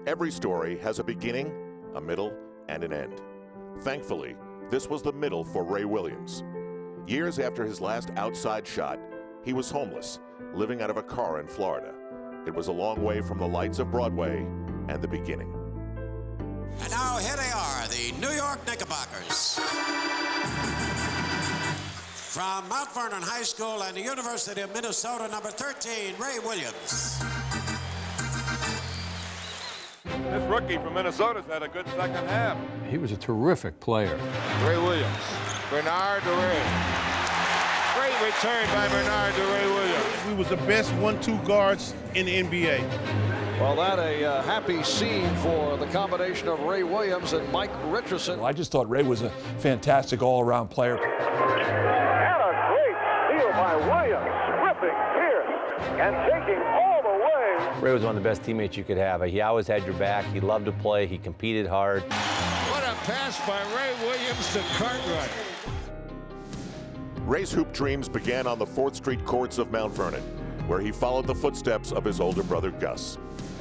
Every story has a beginning, a middle, and an end. Thankfully, this was the middle for Ray Williams. Years after his last outside shot, he was homeless, living out of a car in Florida. It was a long way from the lights of Broadway and the beginning. And now here they are, the New York Knickerbockers. From Mount Vernon High School and the University of Minnesota, number 13, Ray Williams. This rookie from Minnesota's had a good second half. He was a terrific player. Ray Williams. Bernard to Ray. Great return by Bernard to Ray Williams. We was the best 1-2 guards in the NBA. Well, that a happy scene for the combination of Ray Williams and Mike Richardson. Well, I just thought Ray was a fantastic all-around player. And a great steal by Williams, stripping Pierce and taking all the way. Ray was one of the best teammates you could have. He always had your back. He loved to play. He competed hard. What a pass by Ray Williams to Cartwright. Ray's hoop dreams began on the 4th Street courts of Mount Vernon, where he followed the footsteps of his older brother Gus.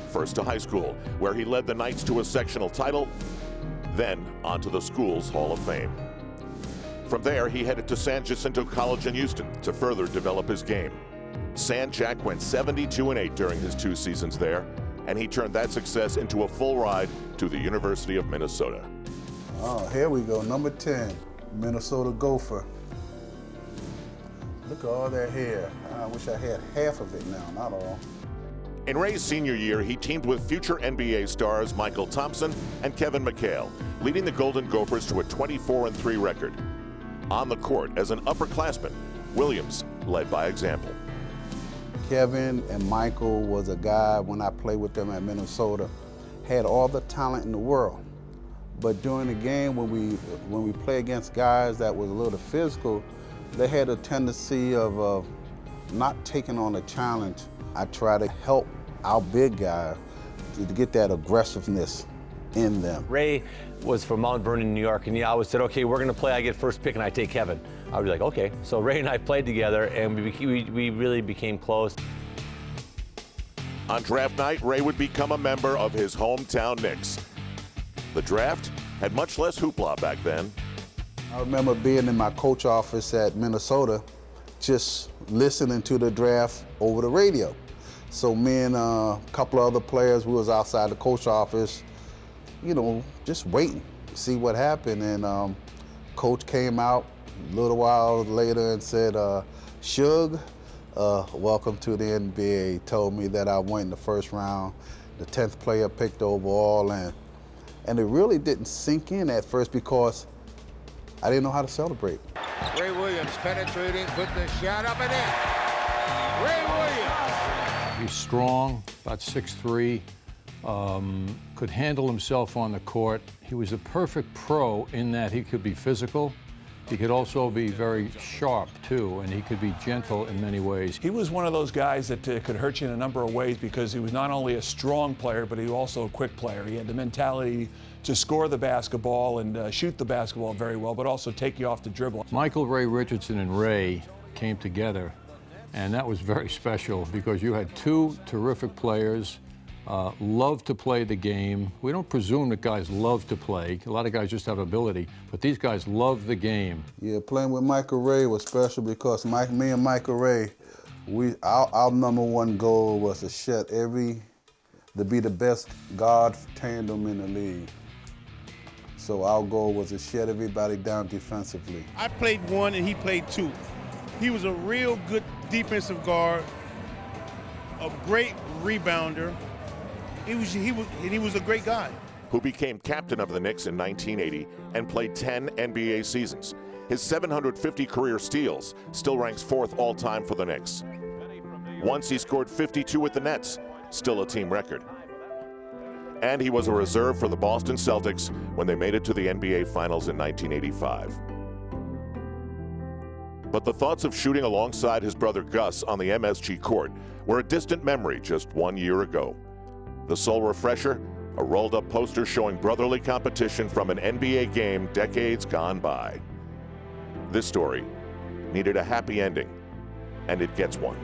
First to high school, where he led the Knights to a sectional title, then onto the school's Hall of Fame. From there, he headed to San Jacinto College in Houston to further develop his game. San Jack went 72-8 during his 2 seasons there, and he turned that success into a full ride to the University of Minnesota. Oh, here we go, number 10, Minnesota Gopher. Look at all that hair. I wish I had half of it now, not all. In Ray's senior year, he teamed with future NBA stars Michael Thompson and Kevin McHale, leading the Golden Gophers to a 24-3 record. On the court, as an upperclassman, Williams led by example. Kevin and Michael was a guy, when I played with them at Minnesota, had all the talent in the world. But during the game, when we play against guys that was a little physical, they had a tendency of not taking on a challenge. I try to help our big guy to get that aggressiveness in them. Ray was from Mount Vernon, New York, and he always said, okay, we're going to play. I get first pick, and I take Kevin. I would be like, okay. So Ray and I played together, and we really became close. On draft night, Ray would become a member of his hometown Knicks. The draft had much less hoopla back then. I remember being in my coach office at Minnesota, just listening to the draft over the radio. So me and a couple of other players, we was outside the coach office, you know, just waiting to see what happened. And coach came out a little while later and said, Shug, welcome to the NBA. He told me that I went in the first round, the 10th player picked overall, and it really didn't sink in at first because I didn't know how to celebrate. Ray Williams penetrating, put the shot up and in. Ray Williams. He's strong, about 6'3", could handle himself on the court. He was a perfect pro in that he could be physical. He could also be very sharp, too, and he could be gentle in many ways. He was one of those guys that could hurt you in a number of ways because he was not only a strong player, but he was also a quick player. He had the mentality to score the basketball and shoot the basketball very well, but also take you off the dribble. Michael, Ray Richardson, and Ray came together, and that was very special because you had 2 terrific players, loved to play the game. We don't presume that guys love to play. A lot of guys just have ability, but these guys love the game. Yeah, playing with Michael Ray was special because me and Michael Ray, our number 1 goal was to be the best guard tandem in the league. So our goal was to shut everybody down defensively. I played 1 and he played 2. He was a real good defensive guard, a great rebounder. He was a great guy. Who became captain of the Knicks in 1980 and played 10 NBA seasons. His 750 career steals still ranks 4th all-time for the Knicks. Once he scored 52 with the Nets, still a team record. And he was a reserve for the Boston Celtics when they made it to the NBA Finals in 1985. But the thoughts of shooting alongside his brother Gus on the MSG court were a distant memory just 1 year ago. The sole refresher, a rolled-up poster showing brotherly competition from an NBA game decades gone by. This story needed a happy ending, and it gets one.